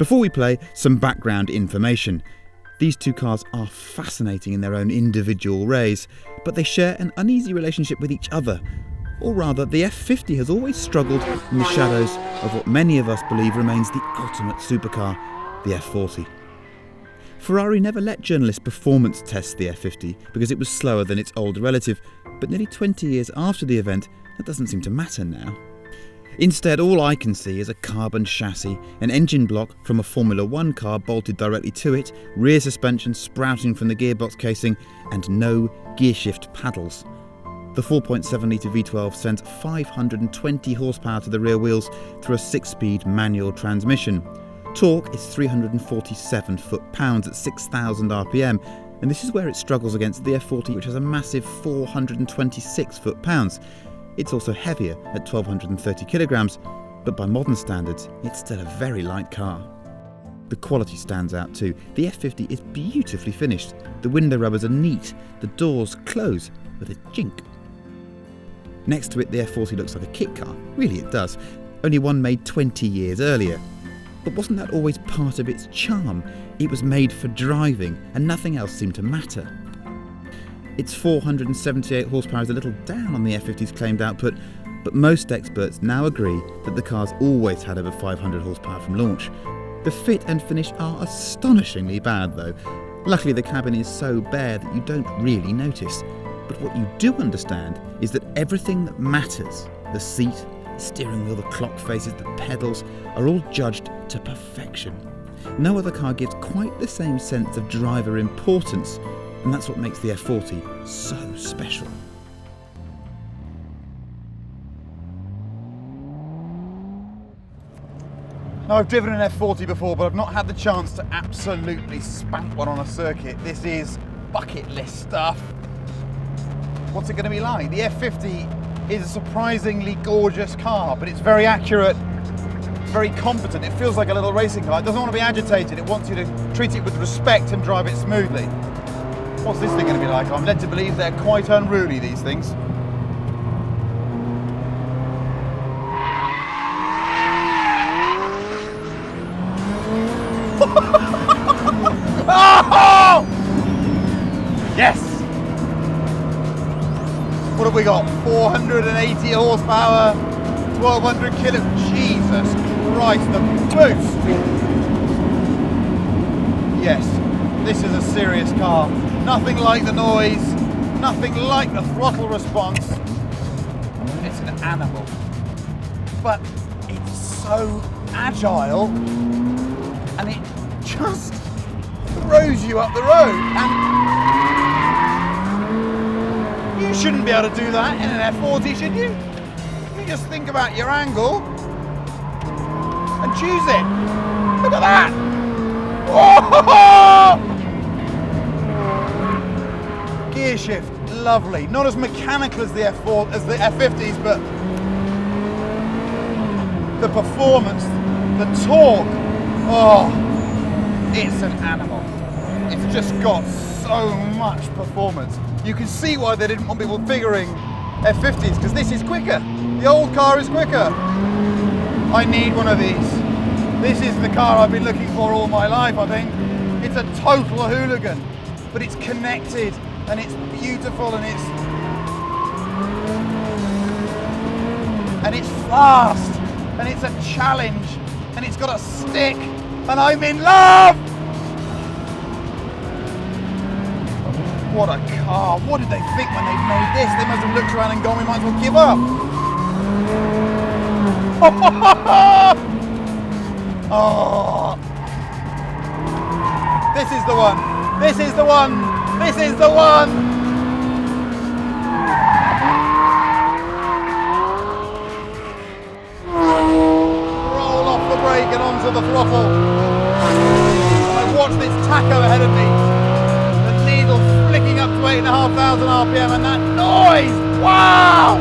Before we play, some background information. These two cars are fascinating in their own individual ways, but they share an uneasy relationship with each other. Or rather, the F50 has always struggled in the shadows of what many of us believe remains the ultimate supercar, the F40. Ferrari never let journalists performance test the F50 because it was slower than its older relative, but nearly 20 years after the event, that doesn't seem to matter now. Instead, all I can see is a carbon chassis, an engine block from a Formula 1 car bolted directly to it, rear suspension sprouting from the gearbox casing, and no gearshift paddles. The 4.7 litre V12 sends 520 horsepower to the rear wheels through a 6-speed manual transmission. Torque is 347 foot-pounds at 6,000 RPM, and this is where it struggles against the F40, which has a massive 426 foot-pounds. It's also heavier at 1,230 kilograms, but by modern standards, it's still a very light car. The quality stands out too. The F50 is beautifully finished. The window rubbers are neat. The doors close with a jink. Next to it, the F40 looks like a kit car. Really, it does. Only one made 20 years earlier. But wasn't that always part of its charm? It was made for driving, and nothing else seemed to matter. Its 478 horsepower is a little down on the F50's claimed output, but most experts now agree that the car's always had over 500 horsepower from launch. The fit and finish are astonishingly bad though. Luckily the cabin is so bare that you don't really notice. But what you do understand is that everything that matters, the seat, the steering wheel, the clock faces, the pedals, are all judged to perfection. No other car gives quite the same sense of driver importance, and that's what makes the F40 so special. Now, I've driven an F40 before, but I've not had the chance to absolutely spank one on a circuit. This is bucket list stuff. What's it going to be like? The F50 is a surprisingly gorgeous car, but it's very accurate, it's very competent. It feels like a little racing car. It doesn't want to be agitated. It wants you to treat it with respect and drive it smoothly. What's this thing going to be like? I'm led to believe they're quite unruly, these things. Oh! Yes! What have we got? 480 horsepower, 1200 kilograms. Jesus Christ, the boost! Yes, this is a serious car. Nothing like the noise, nothing like the throttle response. It's an animal. But it's so agile and it just throws you up the road. And you shouldn't be able to do that in an F40, should you? You just think about your angle and choose it. Look at that! Oh! Gear shift, lovely. Not as mechanical as the F50s, but the performance, the torque, oh, it's an animal. It's just got so much performance. You can see why they didn't want people figuring F50s, because this is quicker. The old car is quicker. I need one of these. This is the car I've been looking for all my life, I think. It's a total hooligan, but it's connected and it's beautiful and it's fast and it's a challenge and it's got a stick and I'm in love! What a car. What did they think when they made this? They must have looked around and gone, we might as well give up. Oh. This is the one. This is the one. This is the one. Roll off the brake and onto the throttle. I watch this tacho ahead of me. The needle flicking up to 8,500 RPM and that noise. Wow!